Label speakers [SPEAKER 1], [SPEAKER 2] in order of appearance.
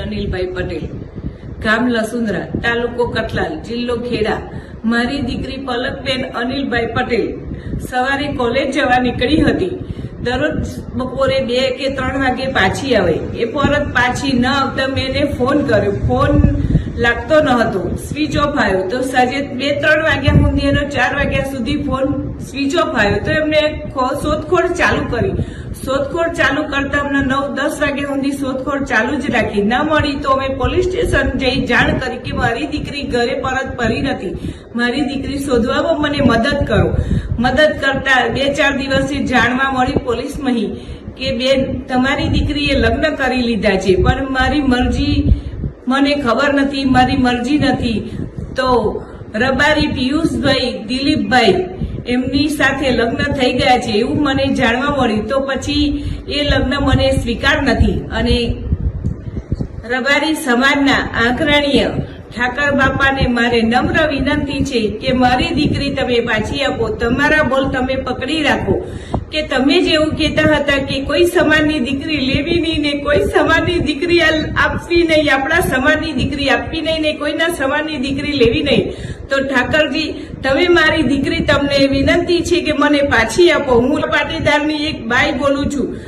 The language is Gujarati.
[SPEAKER 1] અનિલભાઈ પટેલ, ગામ લસુંદરા, તાલુકો કટલાલ, જિલ્લો ખેડા. મારી દીકરી પલકબેન અનિલભાઈ પટેલ સવારે કોલેજ જવા નીકળી હતી. દરરોજ બપોરે 2 કે 3 વાગે પાછી આવે. એ પરત પાછી ન આવતા મેં એને ફોન કર્યો. ફોન લાગતો ન હતો, સ્વિચ ઓફ આવ્યો. તો સાંજે 2-3 વાગ્યા સુધી એનો 4 વાગ્યા સુધી ફોન સ્વિચ ઓફ આવ્યો. તો એમને શોધખોળ ચાલુ કરી. શોધખોળ ચાલુ કરતા અમને 9-10 વાગ્યા સુધી શોધખોળ ચાલુ જ રાખી. ન મળી તો અમે પોલીસ સ્ટેશન જઈ જાણ કરી કે મારી દીકરી ઘરે પરત ફરી નથી, મારી દીકરી શોધવામાં મને મદદ કરો. મદદ કરતા 2-4 દિવસે જાણવા મળી પોલીસમાં કે બેન, તમારી દીકરીએ લગ્ન કરી લીધા છે, પણ મારી મરજી મને ખબર નથી, મારી મરજી નથી. તો રબારી પિયુષભાઈ, દિલીપભાઈ એમની સાથે લગ્ન થઈ ગયા છે એવું મને જાણવા મળ્યું. તો પછી એ લગ્ન મને સ્વીકાર નથી. અને રબારી સમાજના આગ્રણીય ઠાકર બાપાને મારે નમ્ર વિનંતી છે કે મારી દીકરી તમે પાછી આપો. તમારા બોલ તમે પકડી રાખો. કે તમે જ એવું કહેતા હતા કે કોઈ સમાજની દીકરી લેવી નહીં ને કોઈ સમાજની દીકરી આપવી નહીં, આપણા સમાજની દીકરી આપવી નહીં ને કોઈના સમાજની દીકરી લેવી નહીં. તો ઠાકરજી, તમે મારી દીકરી, તમને વિનંતી છે કે મને પાછી આપો. હું પાટીદારની એક બાઈ બોલું છું.